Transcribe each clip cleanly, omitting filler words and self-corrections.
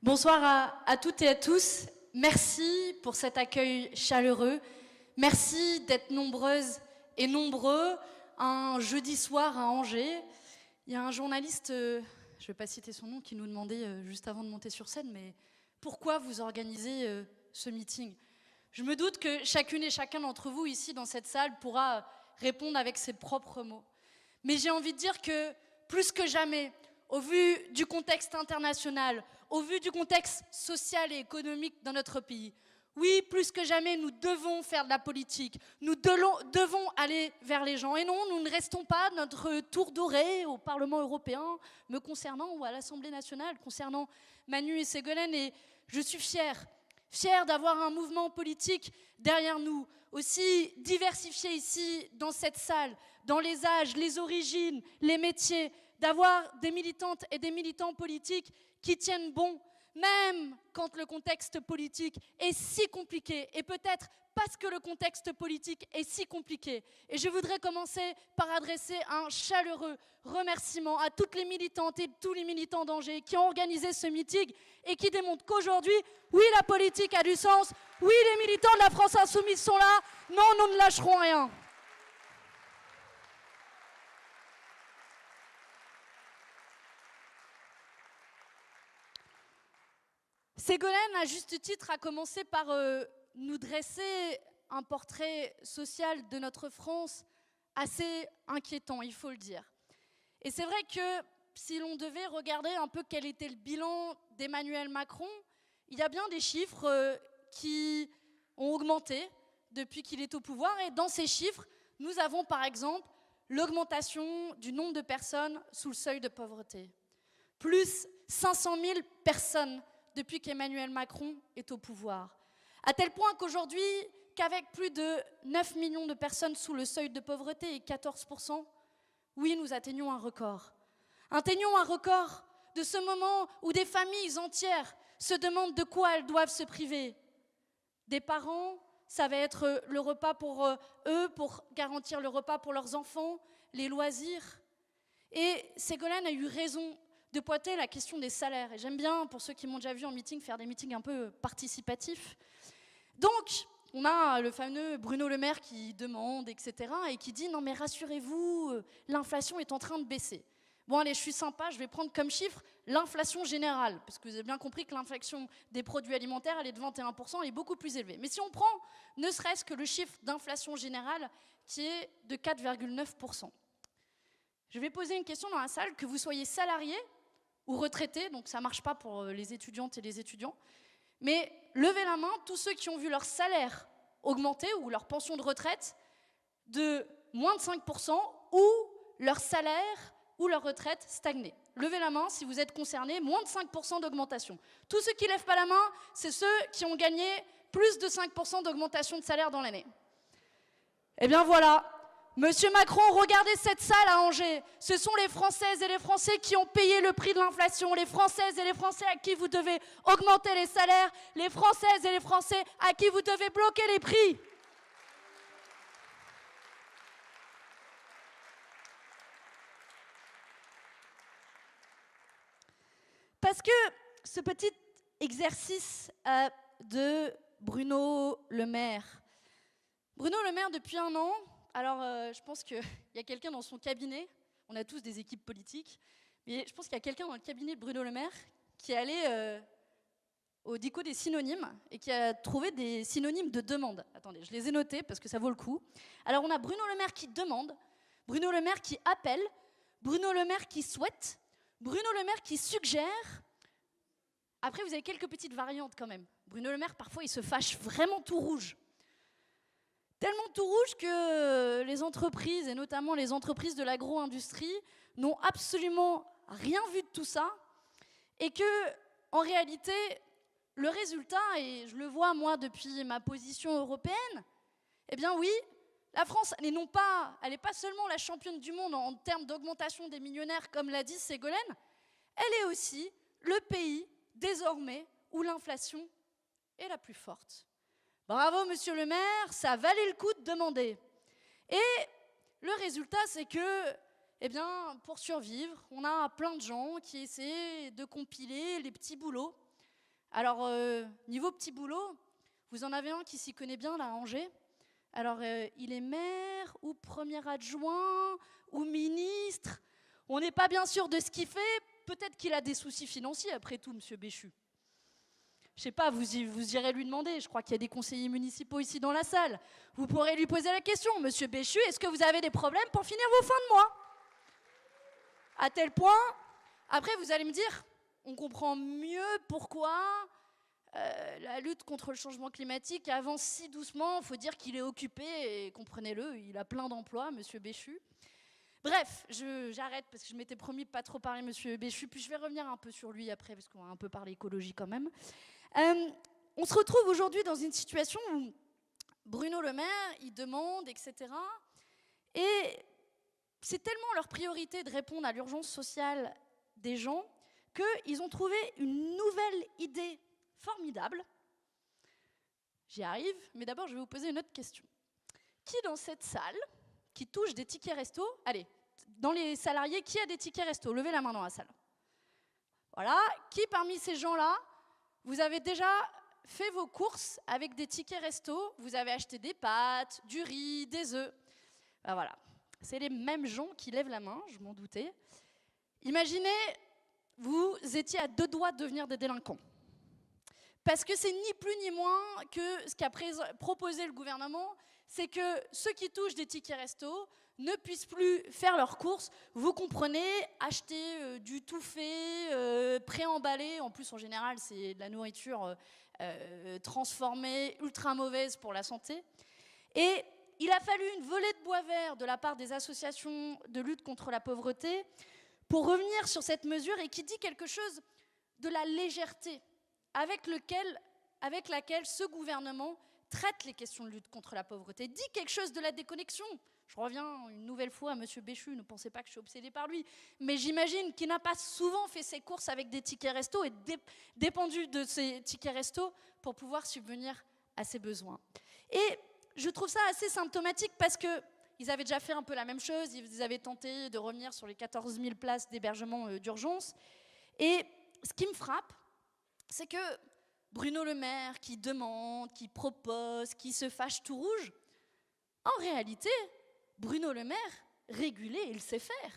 Bonsoir à toutes et à tous. Merci pour cet accueil chaleureux. Merci d'être nombreuses et nombreux un jeudi soir à Angers. Il y a un journaliste, je ne vais pas citer son nom, qui nous demandait juste avant de monter sur scène, mais pourquoi vous organisez ce meeting? Je me doute que chacune et chacun d'entre vous ici dans cette salle pourra répondre avec ses propres mots. Mais j'ai envie de dire que plus que jamais, au vu du contexte international, au vu du contexte social et économique dans notre pays, oui, plus que jamais, nous devons faire de la politique. Nous devons aller vers les gens. Et non, nous ne restons pas notre tour doré au Parlement européen, me concernant, ou à l'Assemblée nationale, concernant Manu et Ségolène. Et je suis fière d'avoir un mouvement politique derrière nous, aussi diversifié ici, dans cette salle, dans les âges, les origines, les métiers, d'avoir des militantes et des militants politiques qui tiennent bon, même quand le contexte politique est si compliqué, et peut-être parce que le contexte politique est si compliqué. Et je voudrais commencer par adresser un chaleureux remerciement à toutes les militantes et tous les militants d'Angers qui ont organisé ce meeting et qui démontrent qu'aujourd'hui, oui, la politique a du sens, oui, les militants de la France Insoumise sont là, non, nous ne lâcherons rien. Ségolène, à juste titre, a commencé par nous dresser un portrait social de notre France assez inquiétant, il faut le dire. Et c'est vrai que si l'on devait regarder un peu quel était le bilan d'Emmanuel Macron, il y a bien des chiffres qui ont augmenté depuis qu'il est au pouvoir. Et dans ces chiffres, nous avons par exemple l'augmentation du nombre de personnes sous le seuil de pauvreté. Plus 500 000 personnes depuis qu'Emmanuel Macron est au pouvoir. À tel point qu'aujourd'hui, qu'avec plus de 9 millions de personnes sous le seuil de pauvreté et 14%, oui, nous atteignons un record. Atteignons un record de ce moment où des familles entières se demandent de quoi elles doivent se priver. Des parents, ça va être le repas pour eux, pour garantir le repas pour leurs enfants, les loisirs. Et Ségolène a eu raison de pointer la question des salaires. Et j'aime bien, pour ceux qui m'ont déjà vu en meeting, faire des meetings un peu participatifs. Donc, on a le fameux Bruno Le Maire qui demande, etc., et qui dit « Non mais rassurez-vous, l'inflation est en train de baisser ». Bon allez, je suis sympa, je vais prendre comme chiffre l'inflation générale, parce que vous avez bien compris que l'inflation des produits alimentaires, elle est de 21%, elle est beaucoup plus élevée. Mais si on prend ne serait-ce que le chiffre d'inflation générale, qui est de 4,9%. Je vais poser une question dans la salle, que vous soyez salarié ou retraités, donc ça ne marche pas pour les étudiantes et les étudiants, mais levez la main, tous ceux qui ont vu leur salaire augmenter ou leur pension de retraite de moins de 5% ou leur salaire ou leur retraite stagner. Levez la main si vous êtes concernés, moins de 5% d'augmentation. Tous ceux qui ne lèvent pas la main, c'est ceux qui ont gagné plus de 5% d'augmentation de salaire dans l'année. Eh bien voilà. Monsieur Macron, regardez cette salle à Angers. Ce sont les Françaises et les Français qui ont payé le prix de l'inflation. Les Françaises et les Français à qui vous devez augmenter les salaires. Les Françaises et les Français à qui vous devez bloquer les prix. Parce que ce petit exercice de Bruno Le Maire. Bruno Le Maire, depuis un an, alors je pense qu'il y a quelqu'un dans son cabinet, on a tous des équipes politiques, mais je pense qu'il y a quelqu'un dans le cabinet de Bruno Le Maire qui est allé au dico des synonymes et qui a trouvé des synonymes de demande. Attendez, je les ai notés parce que ça vaut le coup. Alors on a Bruno Le Maire qui demande, Bruno Le Maire qui appelle, Bruno Le Maire qui souhaite, Bruno Le Maire qui suggère. Après, vous avez quelques petites variantes quand même. Bruno Le Maire, parfois, il se fâche vraiment tout rouge. Tellement tout rouge que les entreprises, et notamment les entreprises de l'agro-industrie, n'ont absolument rien vu de tout ça. Et que, en réalité, le résultat, et je le vois moi depuis ma position européenne, eh bien oui, la France, elle n'est pas seulement la championne du monde en termes d'augmentation des millionnaires, comme l'a dit Ségolène, elle est aussi le pays, désormais, où l'inflation est la plus forte. Bravo, monsieur le maire, ça valait le coup de demander. Et le résultat, c'est que, eh bien, pour survivre, on a plein de gens qui essaient de compiler les petits boulots Alors, niveau petit boulot, vous en avez un qui s'y connaît bien, là, à Angers. Alors, il est maire, ou premier adjoint, ou ministre. On n'est pas bien sûr de ce qu'il fait. Peut-être qu'il a des soucis financiers, après tout, monsieur Béchu. Je sais pas, vous irez lui demander. Je crois qu'il y a des conseillers municipaux ici dans la salle. Vous pourrez lui poser la question. Monsieur Béchu, est-ce que vous avez des problèmes pour finir vos fins de mois? À tel point, après vous allez me dire, on comprend mieux pourquoi la lutte contre le changement climatique avance si doucement. Il faut dire qu'il est occupé, et comprenez-le, il a plein d'emplois, monsieur Béchu. Bref, j'arrête parce que je m'étais promis de ne pas trop parler monsieur Béchu, puis je vais revenir un peu sur lui après, parce qu'on va un peu parler écologie quand même. On se retrouve aujourd'hui dans une situation où Bruno Le Maire, il demande, etc. Et c'est tellement leur priorité de répondre à l'urgence sociale des gens qu'ils ont trouvé une nouvelle idée formidable. J'y arrive, mais d'abord je vais vous poser une autre question. Qui dans cette salle, qui touche des tickets resto, allez, dans les salariés, qui a des tickets resto? Levez la main dans la salle. Voilà, qui parmi ces gens-là, vous avez déjà fait vos courses avec des tickets resto, vous avez acheté des pâtes, du riz, des œufs. Ben voilà, c'est les mêmes gens qui lèvent la main, je m'en doutais. Imaginez, vous étiez à 2 doigts de devenir des délinquants. Parce que c'est ni plus ni moins que ce qu'a proposé le gouvernement, c'est que ceux qui touchent des tickets resto ne puissent plus faire leurs courses. Vous comprenez, acheter du tout fait, préemballé, en plus en général c'est de la nourriture transformée, ultra mauvaise pour la santé. Et il a fallu une volée de bois vert de la part des associations de lutte contre la pauvreté pour revenir sur cette mesure, et qui dit quelque chose de la légèreté avec laquelle ce gouvernement traite les questions de lutte contre la pauvreté, dit quelque chose de la déconnexion. Je reviens une nouvelle fois à M. Béchu, ne pensez pas que je suis obsédée par lui, mais j'imagine qu'il n'a pas souvent fait ses courses avec des tickets resto et dépendu de ces tickets resto pour pouvoir subvenir à ses besoins. Et je trouve ça assez symptomatique parce qu'ils avaient déjà fait un peu la même chose, ils avaient tenté de revenir sur les 14 000 places d'hébergement d'urgence. Et ce qui me frappe, c'est que Bruno Le Maire, qui demande, qui propose, qui se fâche tout rouge, en réalité, Bruno Le Maire, réguler, il sait faire.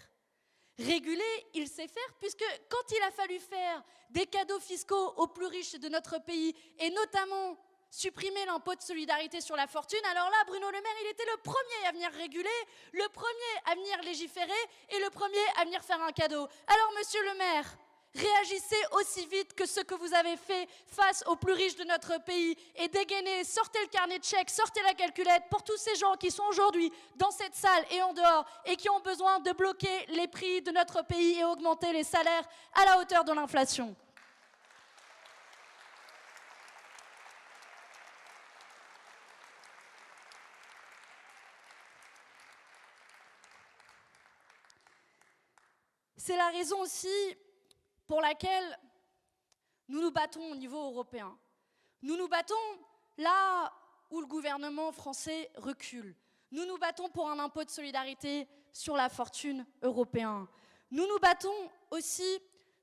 Réguler, il sait faire, puisque quand il a fallu faire des cadeaux fiscaux aux plus riches de notre pays, et notamment supprimer l'impôt de solidarité sur la fortune, alors là, Bruno Le Maire, il était le premier à venir réguler, le premier à venir légiférer, et le premier à venir faire un cadeau. Alors, monsieur le maire, réagissez aussi vite que ce que vous avez fait face aux plus riches de notre pays et dégainez, sortez le carnet de chèques, sortez la calculette pour tous ces gens qui sont aujourd'hui dans cette salle et en dehors et qui ont besoin de bloquer les prix de notre pays et augmenter les salaires à la hauteur de l'inflation. C'est la raison aussi pour laquelle nous nous battons au niveau européen. Nous nous battons là où le gouvernement français recule. Nous nous battons pour un impôt de solidarité sur la fortune européen. Nous nous battons aussi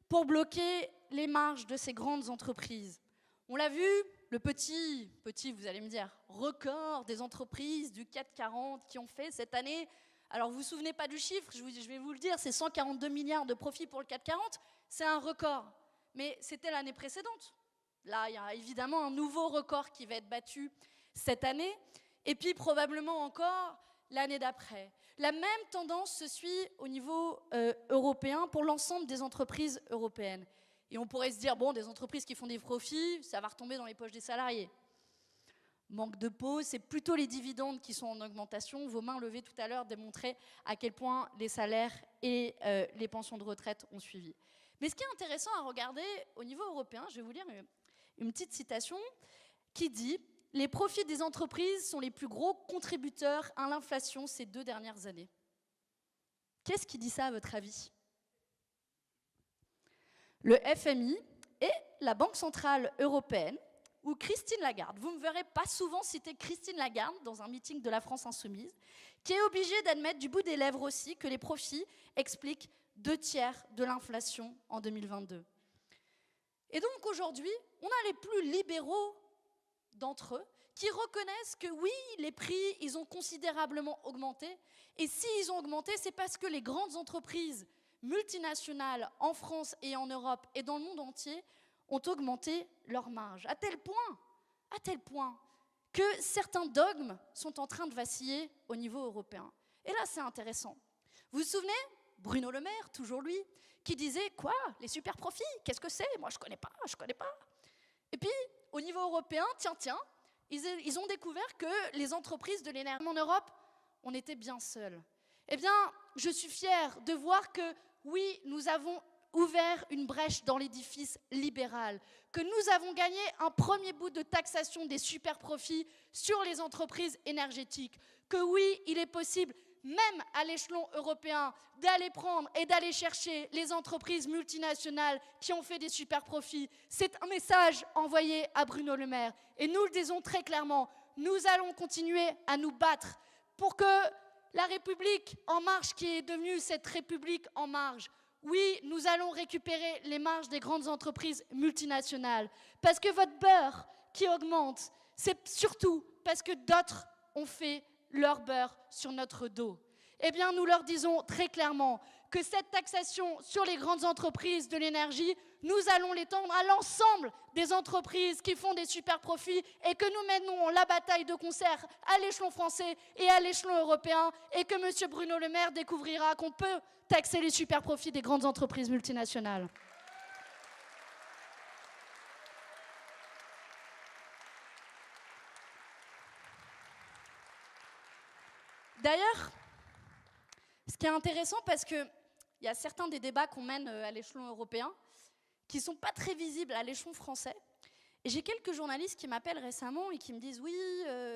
pour bloquer les marges de ces grandes entreprises. On l'a vu, le petit, vous allez me dire, record des entreprises du CAC 40 qui ont fait cette année. Alors, vous ne vous souvenez pas du chiffre, je vais vous le dire, c'est 142 milliards de profits pour le CAC 40, c'est un record. Mais c'était l'année précédente. Là, il y a évidemment un nouveau record qui va être battu cette année, et puis probablement encore l'année d'après. La même tendance se suit au niveau européen pour l'ensemble des entreprises européennes. Et on pourrait se dire, bon, des entreprises qui font des profits, ça va retomber dans les poches des salariés. Manque de peau, c'est plutôt les dividendes qui sont en augmentation. Vos mains levées tout à l'heure démontraient à quel point les salaires et les pensions de retraite ont suivi. Mais ce qui est intéressant à regarder au niveau européen, je vais vous lire une petite citation qui dit « Les profits des entreprises sont les plus gros contributeurs à l'inflation ces 2 dernières années ». Qu'est-ce qui dit ça à votre avis? Le FMI et la Banque centrale européenne, ou Christine Lagarde. Vous ne me verrez pas souvent citer Christine Lagarde dans un meeting de la France Insoumise, qui est obligée d'admettre du bout des lèvres aussi que les profits expliquent 2 tiers de l'inflation en 2022. Et donc aujourd'hui, on a les plus libéraux d'entre eux qui reconnaissent que oui, les prix, ils ont considérablement augmenté. Et s'ils ont augmenté, c'est parce que les grandes entreprises multinationales en France et en Europe et dans le monde entier ont augmenté leurs marges. À tel point que certains dogmes sont en train de vaciller au niveau européen. Et là, c'est intéressant. Vous vous souvenez, Bruno Le Maire, toujours lui, qui disait « Quoi? Les super profits? Qu'est-ce que c'est? Moi, je connais pas. » Et puis, au niveau européen, tiens, ils ont découvert que les entreprises de l'énergie en Europe, on était bien seuls. Eh bien, je suis fière de voir que, oui, nous avons ouvert une brèche dans l'édifice libéral, que nous avons gagné un premier bout de taxation des super-profits sur les entreprises énergétiques, que oui, il est possible, même à l'échelon européen, d'aller prendre et d'aller chercher les entreprises multinationales qui ont fait des super-profits. C'est un message envoyé à Bruno Le Maire. Et nous le disons très clairement, nous allons continuer à nous battre pour que la République en marche, qui est devenue cette République en marge, oui, nous allons récupérer les marges des grandes entreprises multinationales. Parce que votre beurre qui augmente, c'est surtout parce que d'autres ont fait leur beurre sur notre dos. Eh bien, nous leur disons très clairement que cette taxation sur les grandes entreprises de l'énergie, nous allons l'étendre à l'ensemble des entreprises qui font des super profits et que nous menons la bataille de concert à l'échelon français et à l'échelon européen et que M. Bruno Le Maire découvrira qu'on peut taxer les super profits des grandes entreprises multinationales. D'ailleurs, ce qui est intéressant, parce qu'il y a certains des débats qu'on mène à l'échelon européen qui ne sont pas très visibles à l'échelon français. Et j'ai quelques journalistes qui m'appellent récemment et qui me disent « Oui,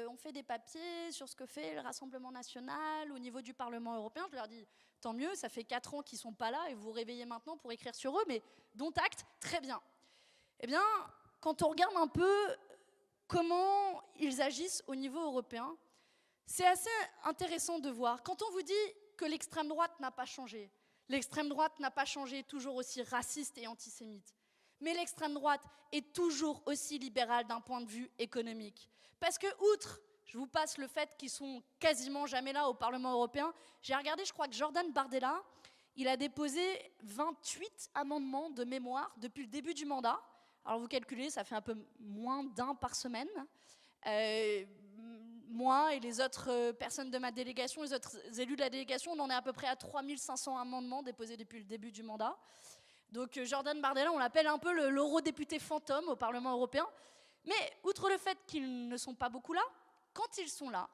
on fait des papiers sur ce que fait le Rassemblement national au niveau du Parlement européen. » Je leur dis « Tant mieux, ça fait 4 ans qu'ils ne sont pas là et vous vous réveillez maintenant pour écrire sur eux, mais dont acte, très bien. » Eh bien, quand on regarde un peu comment ils agissent au niveau européen, c'est assez intéressant de voir. Quand on vous dit que l'extrême droite n'a pas changé, l'extrême droite n'a pas changé, toujours aussi raciste et antisémite. Mais l'extrême droite est toujours aussi libérale d'un point de vue économique. Parce que, outre, je vous passe le fait qu'ils sont quasiment jamais là au Parlement européen, j'ai regardé, je crois que Jordan Bardella, il a déposé 28 amendements de mémoire depuis le début du mandat. Alors vous calculez, ça fait un peu moins d'un par semaine. Moi et les autres personnes de ma délégation, les autres élus de la délégation, on en est à peu près à 3500 amendements déposés depuis le début du mandat. Donc Jordan Bardella, on l'appelle un peu l'eurodéputé fantôme au Parlement européen. Mais outre le fait qu'ils ne sont pas beaucoup là, quand ils sont là,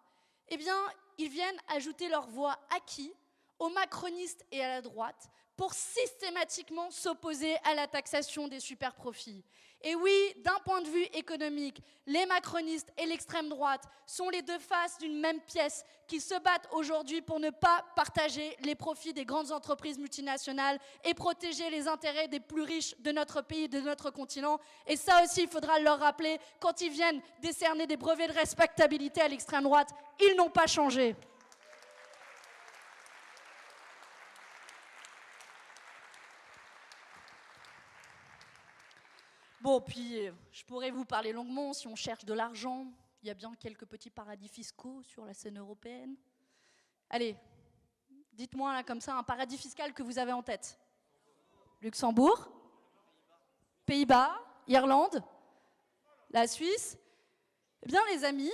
eh bien, ils viennent ajouter leur voix acquis aux macronistes et à la droite pour systématiquement s'opposer à la taxation des super-profits. Et oui, d'un point de vue économique, les macronistes et l'extrême droite sont les deux faces d'une même pièce qui se battent aujourd'hui pour ne pas partager les profits des grandes entreprises multinationales et protéger les intérêts des plus riches de notre pays, de notre continent. Et ça aussi, il faudra leur rappeler quand ils viennent décerner des brevets de respectabilité à l'extrême droite. Ils n'ont pas changé. Bon, puis je pourrais vous parler longuement si on cherche de l'argent. Il y a bien quelques petits paradis fiscaux sur la scène européenne. Allez, dites-moi là comme ça un paradis fiscal que vous avez en tête. Luxembourg, Pays-Bas, Irlande, la Suisse. Eh bien les amis,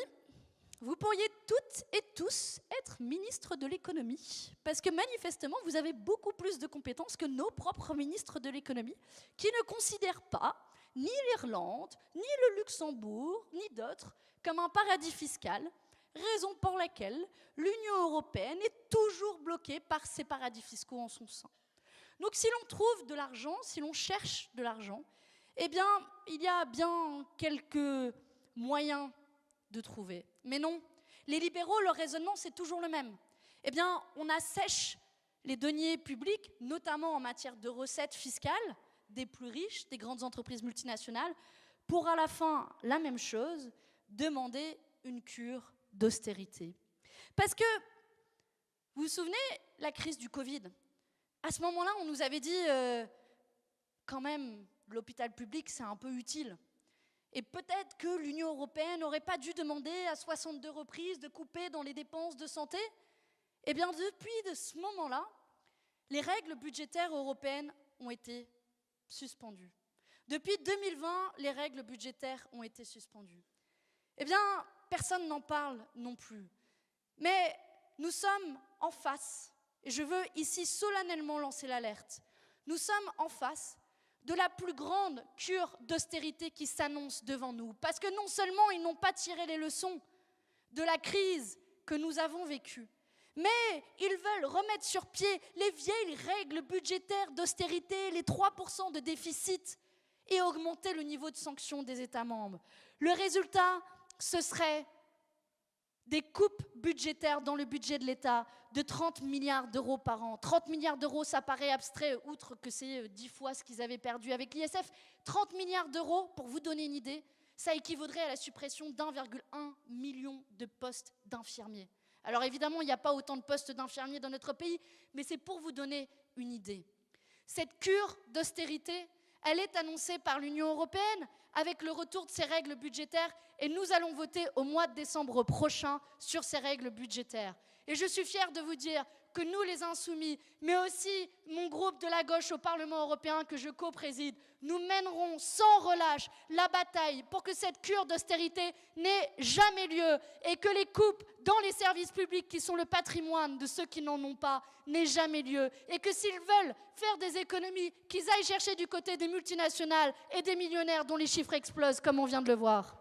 vous pourriez toutes et tous être ministres de l'économie, parce que manifestement, vous avez beaucoup plus de compétences que nos propres ministres de l'économie, qui ne considèrent pas ni l'Irlande, ni le Luxembourg, ni d'autres, comme un paradis fiscal, raison pour laquelle l'Union européenne est toujours bloquée par ces paradis fiscaux en son sein. Donc si l'on trouve de l'argent, si l'on cherche de l'argent, eh bien, il y a bien quelques moyens de trouver. Mais non, les libéraux, leur raisonnement, c'est toujours le même. Eh bien, on assèche les deniers publics, notamment en matière de recettes fiscales, des plus riches, des grandes entreprises multinationales, pour à la fin, la même chose, demander une cure d'austérité. Parce que, vous vous souvenez, la crise du Covid, à ce moment-là, on nous avait dit, quand même, de l'hôpital public, c'est un peu utile. Et peut-être que l'Union européenne n'aurait pas dû demander à 62 reprises de couper dans les dépenses de santé. Eh bien, depuis ce moment-là, les règles budgétaires européennes ont été suspendues. Depuis 2020, les règles budgétaires ont été suspendues. Eh bien, personne n'en parle non plus. Mais nous sommes en face, et je veux ici solennellement lancer l'alerte, nous sommes en face de la plus grande cure d'austérité qui s'annonce devant nous. Parce que non seulement ils n'ont pas tiré les leçons de la crise que nous avons vécue, mais ils veulent remettre sur pied les vieilles règles budgétaires d'austérité, les 3% de déficit, et augmenter le niveau de sanction des États membres. Le résultat, ce serait des coupes budgétaires dans le budget de l'État de 30 milliards d'euros par an. 30 milliards d'euros, ça paraît abstrait, outre que c'est 10 fois ce qu'ils avaient perdu avec l'ISF. 30 milliards d'euros, pour vous donner une idée, ça équivaudrait à la suppression d'1,1 million de postes d'infirmiers. Alors évidemment, il n'y a pas autant de postes d'infirmiers dans notre pays, mais c'est pour vous donner une idée. Cette cure d'austérité, elle est annoncée par l'Union européenne avec le retour de ces règles budgétaires et nous allons voter au mois de décembre prochain sur ces règles budgétaires. Et je suis fière de vous dire que nous, les Insoumis, mais aussi mon groupe de la gauche au Parlement européen que je co-préside, nous mènerons sans relâche la bataille pour que cette cure d'austérité n'ait jamais lieu et que les coupes dans les services publics qui sont le patrimoine de ceux qui n'en ont pas n'aient jamais lieu. Et que s'ils veulent faire des économies, qu'ils aillent chercher du côté des multinationales et des millionnaires dont les chiffres explosent comme on vient de le voir.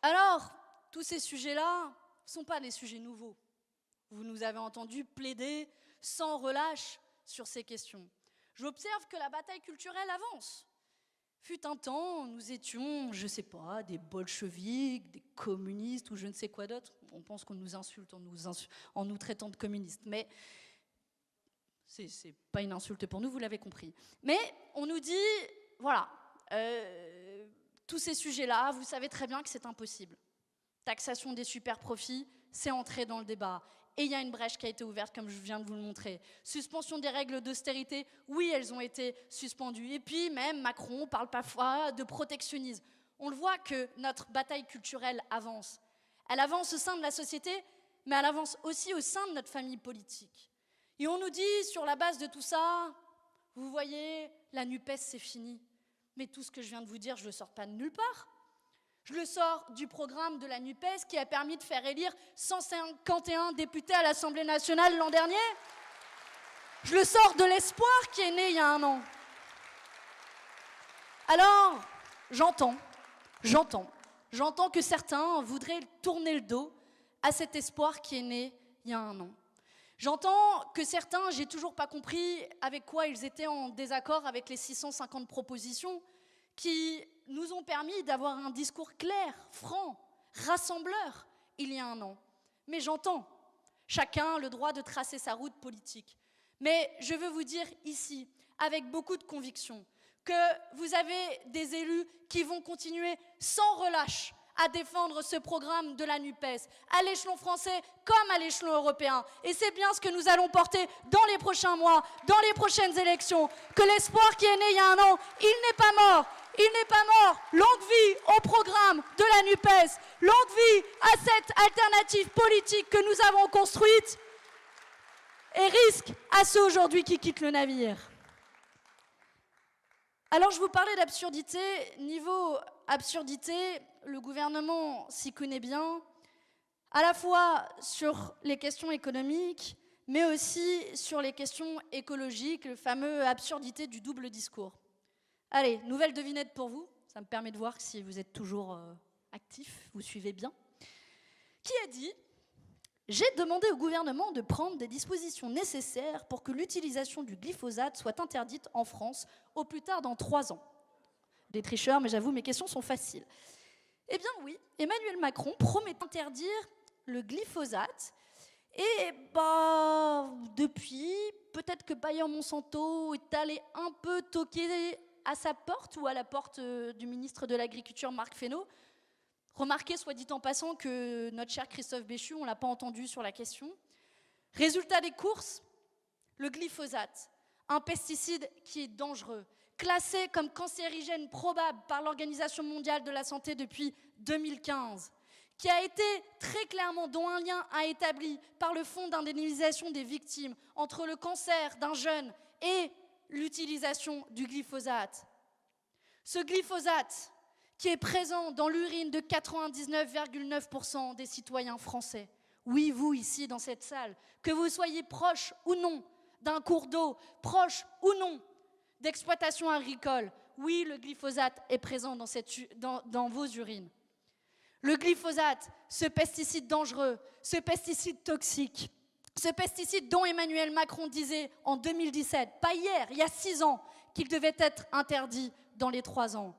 Alors, tous ces sujets-là ne sont pas des sujets nouveaux. Vous nous avez entendu plaider sans relâche sur ces questions. J'observe que la bataille culturelle avance. Fut un temps, nous étions, je ne sais pas, des bolcheviks, des communistes ou je ne sais quoi d'autre. On pense qu'on nous insulte en nous traitant de communistes. Mais c'est pas une insulte pour nous, vous l'avez compris. Mais on nous dit, voilà, tous ces sujets-là, vous savez très bien que c'est impossible. Taxation des super-profits, c'est entré dans le débat. Et il y a une brèche qui a été ouverte, comme je viens de vous le montrer. Suspension des règles d'austérité, oui, elles ont été suspendues. Et puis même Macron parle parfois de protectionnisme. On le voit que notre bataille culturelle avance. Elle avance au sein de la société, mais elle avance aussi au sein de notre famille politique. Et on nous dit, sur la base de tout ça, vous voyez, la NUPES, c'est fini. Mais tout ce que je viens de vous dire, je ne le sors pas de nulle part. Je le sors du programme de la NUPES qui a permis de faire élire 151 députés à l'Assemblée nationale l'an dernier. Je le sors de l'espoir qui est né il y a un an. Alors, j'entends que certains voudraient tourner le dos à cet espoir qui est né il y a un an. J'entends que certains, j'ai toujours pas compris avec quoi ils étaient en désaccord avec les 650 propositions qui nous ont permis d'avoir un discours clair, franc, rassembleur il y a un an. Mais j'entends, chacun a le droit de tracer sa route politique. Mais je veux vous dire ici, avec beaucoup de conviction, que vous avez des élus qui vont continuer sans relâche à défendre ce programme de la NUPES, à l'échelon français comme à l'échelon européen. Et c'est bien ce que nous allons porter dans les prochains mois, dans les prochaines élections, que l'espoir qui est né il y a un an, il n'est pas mort. Il n'est pas mort. Longue vie au programme de la NUPES, longue vie à cette alternative politique que nous avons construite et risque à ceux aujourd'hui qui quittent le navire. Alors je vous parlais d'absurdité. Niveau absurdité, le gouvernement s'y connaît bien, à la fois sur les questions économiques, mais aussi sur les questions écologiques, le fameux absurdité du double discours. Allez, nouvelle devinette pour vous, ça me permet de voir si vous êtes toujours actif, vous suivez bien. Qui a dit « J'ai demandé au gouvernement de prendre des dispositions nécessaires pour que l'utilisation du glyphosate soit interdite en France au plus tard dans 3 ans. » Des tricheurs, mais j'avoue, mes questions sont faciles. Eh bien oui, Emmanuel Macron promet d'interdire le glyphosate. Et depuis, peut-être que Bayer-Monsanto est allé un peu toquer à sa porte ou à la porte du ministre de l'Agriculture, Marc Fesneau. Remarquez, soit dit en passant, que notre cher Christophe Béchu, on ne l'a pas entendu sur la question. Résultat des courses, le glyphosate, un pesticide qui est dangereux, classé comme cancérigène probable par l'Organisation mondiale de la santé depuis 2015, qui a été très clairement, dont un lien a établi par le Fonds d'indemnisation des victimes entre le cancer d'un jeune et l'utilisation du glyphosate. Ce glyphosate qui est présent dans l'urine de 99,9% des citoyens français. Oui, vous ici dans cette salle, que vous soyez proche ou non d'un cours d'eau, proche ou non d'exploitation agricole, oui, le glyphosate est présent dans vos urines. Le glyphosate, ce pesticide dangereux, ce pesticide toxique, ce pesticide dont Emmanuel Macron disait en 2017, pas hier, il y a 6 ans, qu'il devait être interdit dans les 3 ans.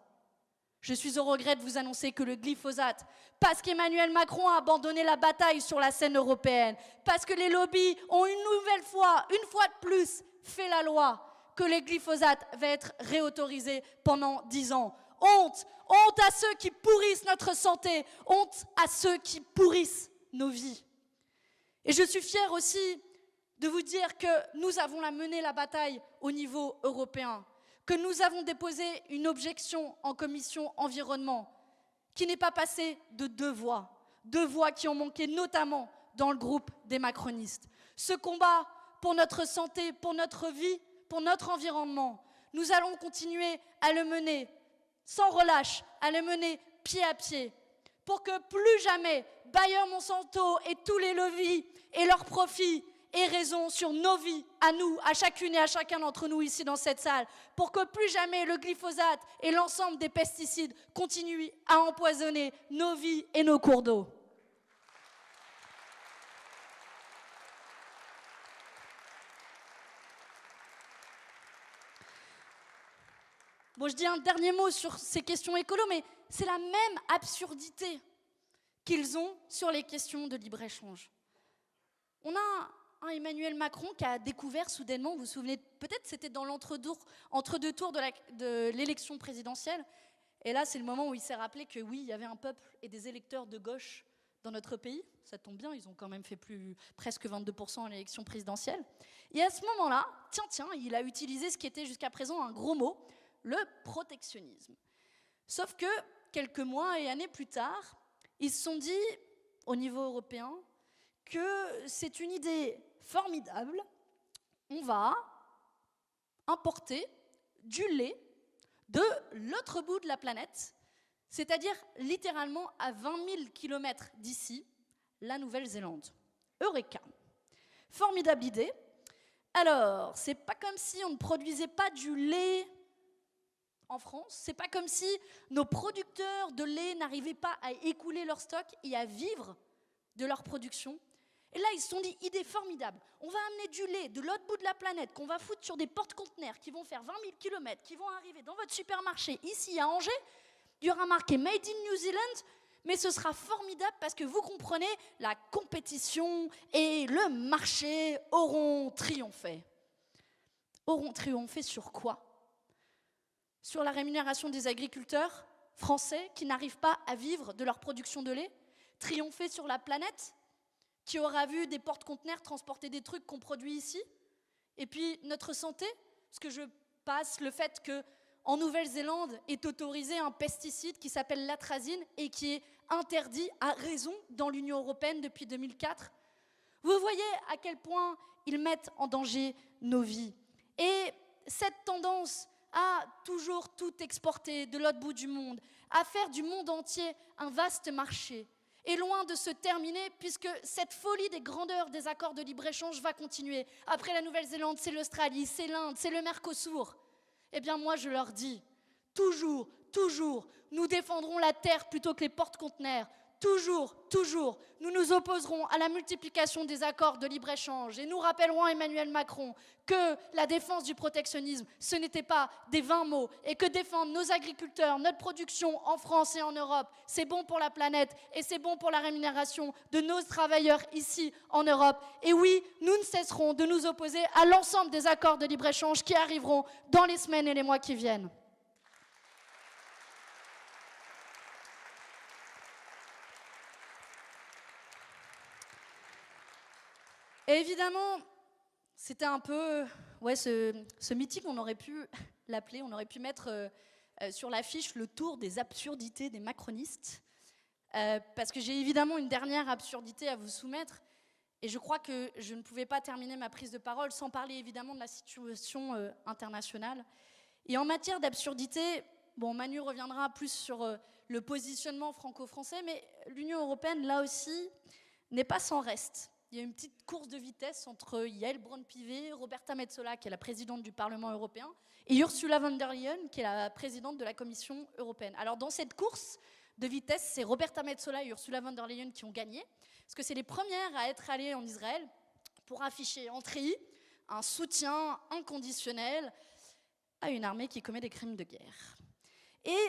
Je suis au regret de vous annoncer que le glyphosate, parce qu'Emmanuel Macron a abandonné la bataille sur la scène européenne, parce que les lobbies ont une fois de plus, fait la loi, que le glyphosate va être réautorisé pendant 10 ans. Honte, honte à ceux qui pourrissent notre santé, honte à ceux qui pourrissent nos vies. Et je suis fière aussi de vous dire que nous avons mené la bataille au niveau européen, que nous avons déposé une objection en commission environnement qui n'est pas passée de 2 voix qui ont manqué notamment dans le groupe des macronistes. Ce combat pour notre santé, pour notre vie, pour notre environnement, nous allons continuer à le mener sans relâche, à le mener pied à pied, pour que plus jamais Bayer Monsanto et tous les lobbies et leurs profits aient raison sur nos vies, à nous, à chacune et à chacun d'entre nous ici dans cette salle, pour que plus jamais le glyphosate et l'ensemble des pesticides continuent à empoisonner nos vies et nos cours d'eau. Bon, je dis un dernier mot sur ces questions écolo, mais c'est la même absurdité qu'ils ont sur les questions de libre-échange. On a un Emmanuel Macron qui a découvert soudainement, vous vous souvenez, peut-être c'était dans l'entre-deux tours de l'élection présidentielle, et là c'est le moment où il s'est rappelé que oui, il y avait un peuple et des électeurs de gauche dans notre pays, ça tombe bien, ils ont quand même fait presque 22% à l'élection présidentielle. Et à ce moment-là, tiens, il a utilisé ce qui était jusqu'à présent un gros mot, le protectionnisme. Sauf que, quelques mois et années plus tard, ils se sont dit, au niveau européen, que c'est une idée formidable, on va importer du lait de l'autre bout de la planète, c'est-à-dire littéralement à 20 000 km d'ici, la Nouvelle-Zélande. Eureka! Formidable idée. Alors, c'est pas comme si on ne produisait pas du lait en France, c'est pas comme si nos producteurs de lait n'arrivaient pas à écouler leur stock et à vivre de leur production. Et là, ils se sont dit, idée formidable, on va amener du lait de l'autre bout de la planète, qu'on va foutre sur des porte-conteneurs qui vont faire 20 000 km, qui vont arriver dans votre supermarché, ici à Angers. Il y aura marqué Made in New Zealand, mais ce sera formidable parce que vous comprenez, la compétition et le marché auront triomphé. Auront triomphé sur quoi ? Sur la rémunération des agriculteurs français qui n'arrivent pas à vivre de leur production de lait, triompher sur la planète qui aura vu des porte-conteneurs transporter des trucs qu'on produit ici, et puis notre santé, parce que je passe le fait qu'en Nouvelle-Zélande est autorisé un pesticide qui s'appelle l'atrazine et qui est interdit à raison dans l'Union européenne depuis 2004. Vous voyez à quel point ils mettent en danger nos vies. Et cette tendance à toujours tout exporter de l'autre bout du monde, à faire du monde entier un vaste marché, est loin de se terminer puisque cette folie des grandeurs des accords de libre-échange va continuer. Après la Nouvelle-Zélande, c'est l'Australie, c'est l'Inde, c'est le Mercosur. Eh bien moi je leur dis, toujours, nous défendrons la terre plutôt que les porte-conteneurs. Toujours, nous nous opposerons à la multiplication des accords de libre-échange et nous rappellerons à Emmanuel Macron que la défense du protectionnisme, ce n'était pas des vains mots et que défendre nos agriculteurs, notre production en France et en Europe, c'est bon pour la planète et c'est bon pour la rémunération de nos travailleurs ici en Europe. Et oui, nous ne cesserons de nous opposer à l'ensemble des accords de libre-échange qui arriveront dans les semaines et les mois qui viennent. Et évidemment, c'était un peu, ouais, ce meeting, on aurait pu l'appeler, on aurait pu mettre sur l'affiche le tour des absurdités des macronistes, parce que j'ai évidemment une dernière absurdité à vous soumettre, et je crois que je ne pouvais pas terminer ma prise de parole sans parler évidemment de la situation internationale. Et en matière d'absurdité, bon, Manu reviendra plus sur le positionnement franco-français, mais l'Union européenne, là aussi, n'est pas sans reste. Il y a une petite course de vitesse entre Yael Braun-Pivet, Roberta Metsola, qui est la présidente du Parlement européen, et Ursula von der Leyen, qui est la présidente de la Commission européenne. Alors dans cette course de vitesse, c'est Roberta Metsola et Ursula von der Leyen qui ont gagné, parce que c'est les premières à être allées en Israël pour afficher en tri un soutien inconditionnel à une armée qui commet des crimes de guerre. Et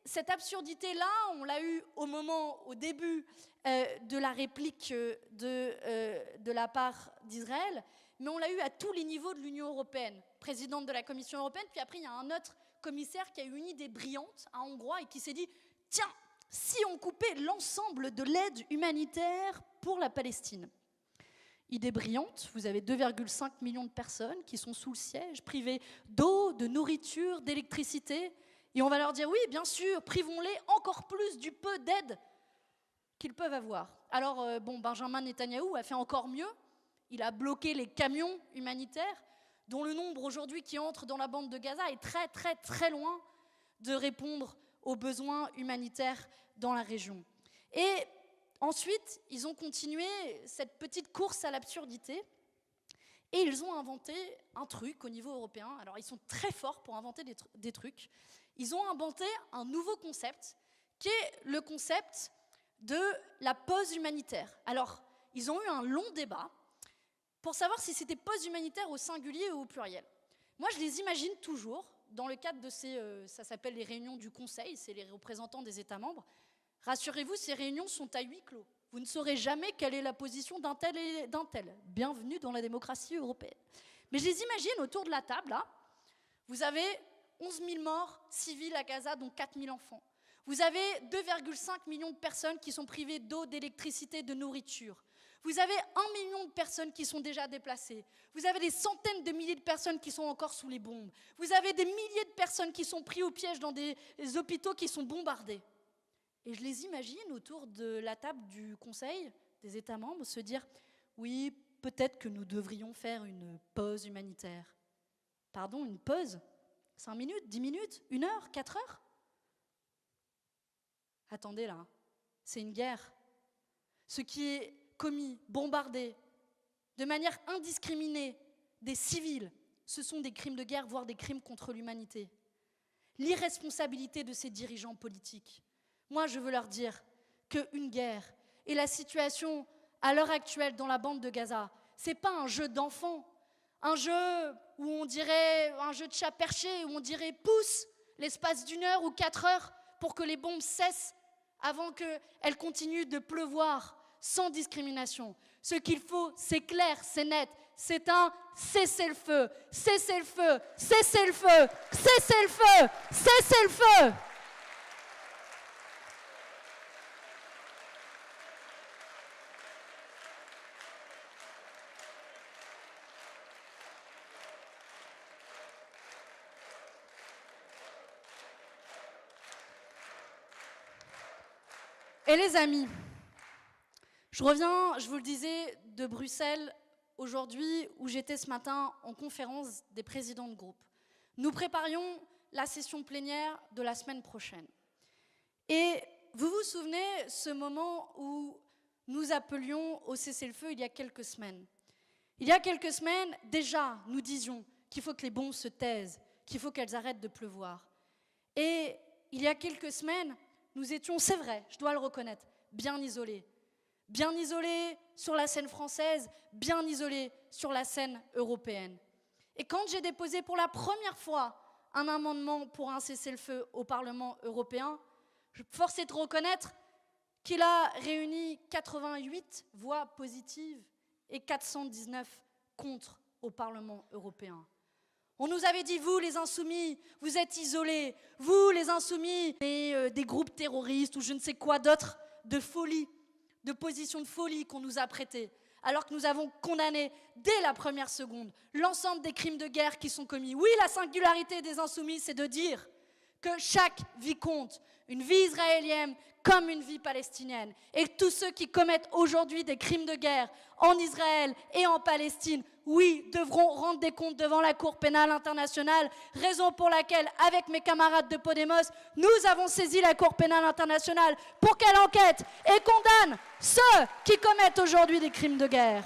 cette absurdité-là, on l'a eue au début de la réplique de la part d'Israël, mais on l'a eue à tous les niveaux de l'Union européenne, présidente de la Commission européenne, puis après il y a un autre commissaire qui a eu une idée brillante, un Hongrois, et qui s'est dit « Tiens, si on coupait l'ensemble de l'aide humanitaire pour la Palestine ?» Idée brillante, vous avez 2,5 millions de personnes qui sont sous le siège, privées d'eau, de nourriture, d'électricité, et on va leur dire, oui, bien sûr, privons-les encore plus du peu d'aide qu'ils peuvent avoir. Alors, Benjamin Netanyahou a fait encore mieux. Il a bloqué les camions humanitaires, dont le nombre aujourd'hui qui entre dans la bande de Gaza est très, très, très loin de répondre aux besoins humanitaires dans la région. Et ensuite, ils ont continué cette petite course à l'absurdité. Et ils ont inventé un truc au niveau européen. Alors, ils sont très forts pour inventer des trucs. Ils ont inventé un nouveau concept, qui est le concept de la pause humanitaire. Alors, ils ont eu un long débat pour savoir si c'était pause humanitaire au singulier ou au pluriel. Moi, je les imagine toujours, dans le cadre de ça s'appelle les réunions du Conseil, c'est les représentants des États membres. Rassurez-vous, ces réunions sont à huis clos. Vous ne saurez jamais quelle est la position d'un tel et d'un tel. Bienvenue dans la démocratie européenne. Mais je les imagine autour de la table, là. Vous avez 11 000 morts civils à Gaza, dont 4 000 enfants. Vous avez 2,5 millions de personnes qui sont privées d'eau, d'électricité, de nourriture. Vous avez 1 million de personnes qui sont déjà déplacées. Vous avez des centaines de milliers de personnes qui sont encore sous les bombes. Vous avez des milliers de personnes qui sont prises au piège dans des hôpitaux qui sont bombardés. Et je les imagine autour de la table du Conseil des États membres se dire « Oui, peut-être que nous devrions faire une pause humanitaire. » Pardon, une pause ? 5 minutes, 10 minutes, 1 heure, 4 heures ? Attendez là, c'est une guerre. Ce qui est commis, bombardé, de manière indiscriminée, des civils, ce sont des crimes de guerre, voire des crimes contre l'humanité. L'irresponsabilité de ces dirigeants politiques. Moi, je veux leur dire qu'une guerre et la situation à l'heure actuelle dans la bande de Gaza, ce n'est pas un jeu d'enfant, un jeu où on dirait, un jeu de chat perché, où on dirait pousse l'espace d'1 heure ou 4 heures pour que les bombes cessent avant qu'elles continuent de pleuvoir sans discrimination. Ce qu'il faut, c'est clair, c'est net, c'est un cessez-le-feu, cessez-le-feu, cessez-le-feu, cessez-le-feu, cessez-le-feu. Et les amis, je reviens, je vous le disais, de Bruxelles aujourd'hui, où j'étais ce matin en conférence des présidents de groupe. Nous préparions la session plénière de la semaine prochaine. Et vous vous souvenez ce moment où nous appelions au cessez-le-feu il y a quelques semaines. Il y a quelques semaines, déjà, nous disions qu'il faut que les bombes se taisent, qu'il faut qu'elles arrêtent de pleuvoir. Et il y a quelques semaines, nous étions, c'est vrai, je dois le reconnaître, bien isolés. Bien isolés sur la scène française, bien isolés sur la scène européenne. Et quand j'ai déposé pour la première fois un amendement pour un cessez-le-feu au Parlement européen, force est de reconnaître qu'il a réuni 88 voix positives et 419 contre au Parlement européen. On nous avait dit, vous les insoumis, vous êtes isolés, vous les insoumis, des groupes terroristes ou je ne sais quoi d'autre, de folie, de positions de folie qu'on nous a prêtées. alors que nous avons condamné dès la première seconde l'ensemble des crimes de guerre qui sont commis. Oui, la singularité des Insoumis, c'est de dire que chaque vie compte, une vie israélienne comme une vie palestinienne. Et tous ceux qui commettent aujourd'hui des crimes de guerre en Israël et en Palestine, oui, devront rendre des comptes devant la Cour pénale internationale, raison pour laquelle, avec mes camarades de Podemos, nous avons saisi la Cour pénale internationale pour qu'elle enquête et condamne ceux qui commettent aujourd'hui des crimes de guerre.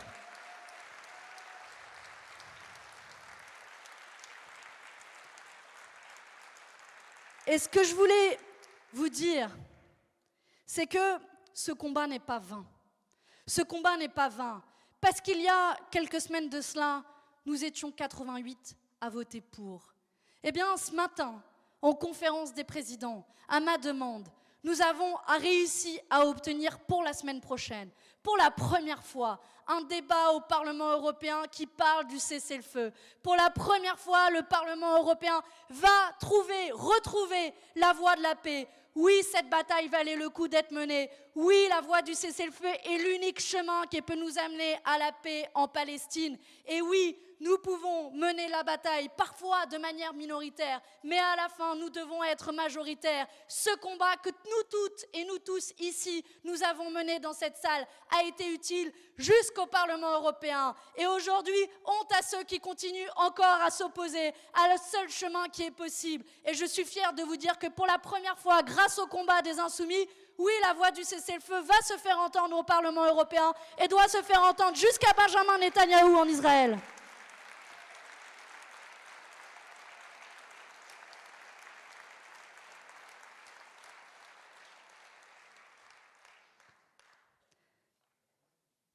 Et ce que je voulais vous dire, c'est que ce combat n'est pas vain. Ce combat n'est pas vain. Parce qu'il y a quelques semaines de cela, nous étions 88 à voter pour. Eh bien, ce matin, en conférence des présidents, à ma demande, nous avons réussi à obtenir pour la semaine prochaine, pour la première fois, un débat au Parlement européen qui parle du cessez-le-feu. Pour la première fois, le Parlement européen va retrouver la voie de la paix. Oui, cette bataille valait le coup d'être menée. Oui, la voie du cessez-le-feu est l'unique chemin qui peut nous amener à la paix en Palestine. Et oui, nous pouvons mener la bataille, parfois de manière minoritaire, mais à la fin, nous devons être majoritaires. Ce combat que nous toutes et nous tous ici, nous avons mené dans cette salle, a été utile jusqu'au Parlement européen. Et aujourd'hui, honte à ceux qui continuent encore à s'opposer à le seul chemin qui est possible. Et je suis fière de vous dire que pour la première fois, grâce au combat des Insoumis, oui, la voix du cessez-le-feu va se faire entendre au Parlement européen et doit se faire entendre jusqu'à Benjamin Netanyahou en Israël.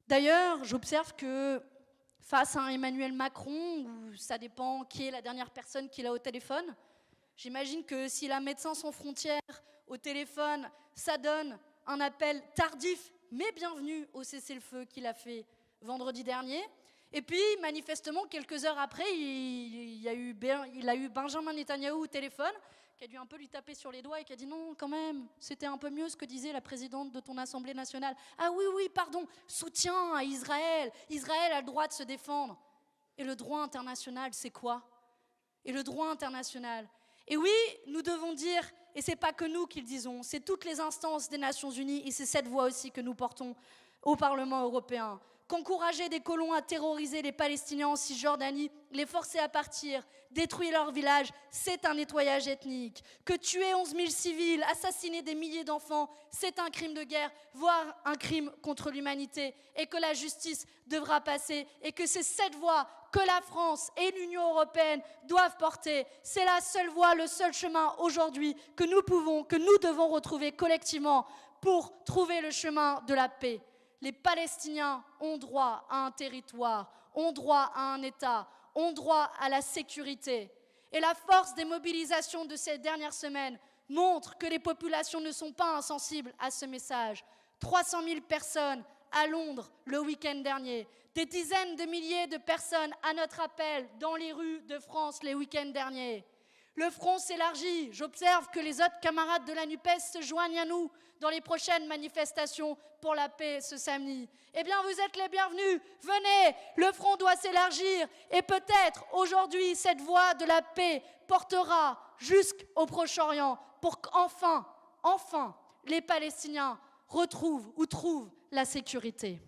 D'ailleurs, j'observe que face à un Emmanuel Macron, où ça dépend qui est la dernière personne qu'il a au téléphone, j'imagine que s'il a Médecins sans frontières au téléphone, ça donne un appel tardif, mais bienvenu au cessez-le-feu qu'il a fait vendredi dernier. Et puis, manifestement, quelques heures après, il a eu Benjamin Netanyahou au téléphone, qui a dû un peu lui taper sur les doigts et qui a dit non, quand même, c'était un peu mieux ce que disait la présidente de ton Assemblée nationale. Ah oui, pardon, soutien à Israël. Israël a le droit de se défendre. Et le droit international, c'est quoi? Et le droit international. Et oui, nous devons dire, et ce n'est pas que nous qui le disons, c'est toutes les instances des Nations Unies, et c'est cette voix aussi que nous portons au Parlement européen, qu'encourager des colons à terroriser les Palestiniens en Cisjordanie, les forcer à partir, détruire leurs villages, c'est un nettoyage ethnique. Que tuer 11 000 civils, assassiner des milliers d'enfants, c'est un crime de guerre, voire un crime contre l'humanité, et que la justice devra passer, et que c'est cette voie que la France et l'Union européenne doivent porter. C'est la seule voie, le seul chemin aujourd'hui que nous devons retrouver collectivement pour trouver le chemin de la paix. Les Palestiniens ont droit à un territoire, ont droit à un État, ont droit à la sécurité. Et la force des mobilisations de ces dernières semaines montre que les populations ne sont pas insensibles à ce message. 300 000 personnes à Londres le week-end dernier, des dizaines de milliers de personnes à notre appel dans les rues de France les week-ends derniers. Le front s'élargit. J'observe que les autres camarades de la NUPES se joignent à nous dans les prochaines manifestations pour la paix ce samedi. Eh bien, vous êtes les bienvenus. Venez, le front doit s'élargir. Et peut-être, aujourd'hui, cette voix de la paix portera jusqu'au Proche-Orient pour qu'enfin, les Palestiniens retrouvent ou trouvent la sécurité.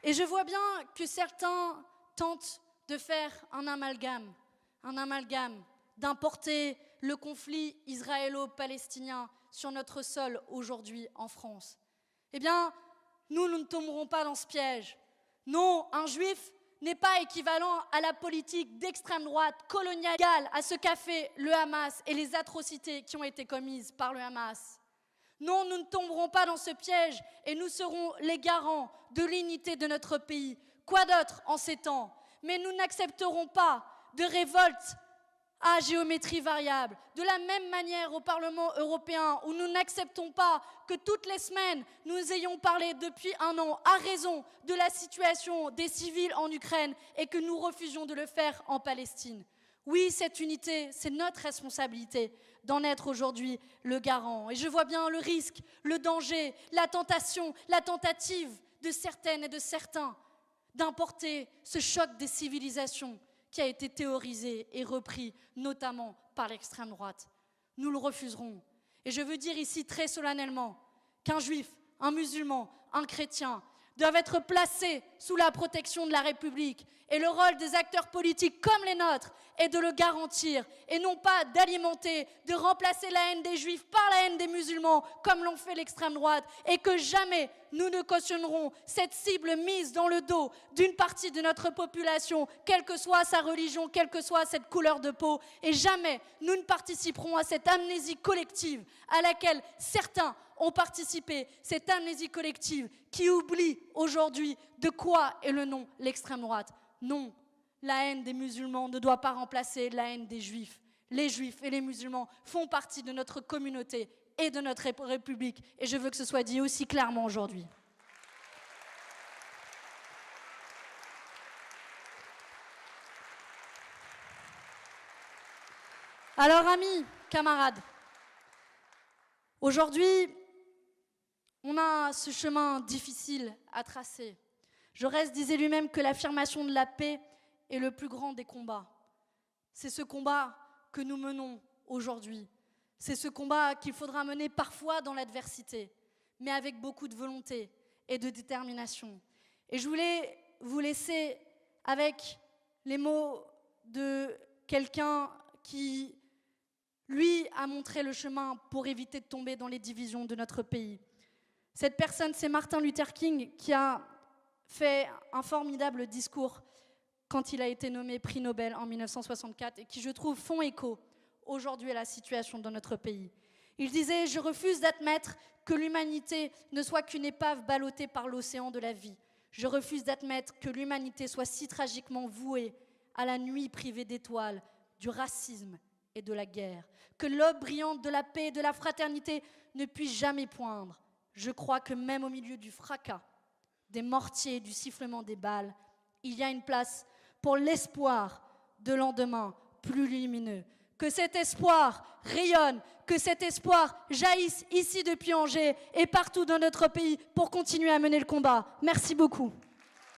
Et je vois bien que certains tentent de faire un amalgame, d'importer le conflit israélo-palestinien sur notre sol aujourd'hui en France. Eh bien, nous ne tomberons pas dans ce piège. Non, un juif n'est pas équivalent à la politique d'extrême droite coloniale à ce qu'a fait le Hamas et les atrocités qui ont été commises par le Hamas. Non, nous ne tomberons pas dans ce piège et nous serons les garants de l'unité de notre pays. Quoi d'autre en ces temps? Mais nous n'accepterons pas de révolte à géométrie variable. De la même manière au Parlement européen, où nous n'acceptons pas que toutes les semaines, nous ayons parlé depuis un an, à raison, de la situation des civils en Ukraine et que nous refusions de le faire en Palestine. Oui, cette unité, c'est notre responsabilité d'en être aujourd'hui le garant. Et je vois bien le risque, le danger, la tentation, la tentative de certaines et de certains d'importer ce choc des civilisations qui a été théorisé et repris notamment par l'extrême droite. Nous le refuserons. Et je veux dire ici très solennellement qu'un juif, un musulman, un chrétien doivent être placés sous la protection de la République. Et le rôle des acteurs politiques comme les nôtres est de le garantir et non pas d'alimenter, de remplacer la haine des juifs par la haine des musulmans comme l'ont fait l'extrême droite, et que jamais nous ne cautionnerons cette cible mise dans le dos d'une partie de notre population, quelle que soit sa religion, quelle que soit cette couleur de peau, et jamais nous ne participerons à cette amnésie collective à laquelle certains ont participé, cette amnésie collective qui oublie aujourd'hui de quoi est le nom l'extrême droite. Non, la haine des musulmans ne doit pas remplacer la haine des juifs. Les juifs et les musulmans font partie de notre communauté et de notre République, et je veux que ce soit dit aussi clairement aujourd'hui. Alors amis, camarades, aujourd'hui, on a ce chemin difficile à tracer. Jaurès disait lui-même que l'affirmation de la paix est le plus grand des combats. C'est ce combat que nous menons aujourd'hui. C'est ce combat qu'il faudra mener parfois dans l'adversité, mais avec beaucoup de volonté et de détermination. Et je voulais vous laisser avec les mots de quelqu'un qui, lui, a montré le chemin pour éviter de tomber dans les divisions de notre pays. Cette personne, c'est Martin Luther King, qui a fait un formidable discours quand il a été nommé prix Nobel en 1964 et qui, je trouve, font écho aujourd'hui à la situation dans notre pays. Il disait « Je refuse d'admettre que l'humanité ne soit qu'une épave ballottée par l'océan de la vie. Je refuse d'admettre que l'humanité soit si tragiquement vouée à la nuit privée d'étoiles, du racisme et de la guerre, que l'aube brillante de la paix et de la fraternité ne puisse jamais poindre. Je crois que même au milieu du fracas, des mortiers et du sifflement des balles, il y a une place pour l'espoir de lendemain plus lumineux. Que cet espoir rayonne, que cet espoir jaillisse ici depuis Angers et partout dans notre pays pour continuer à mener le combat. Merci beaucoup.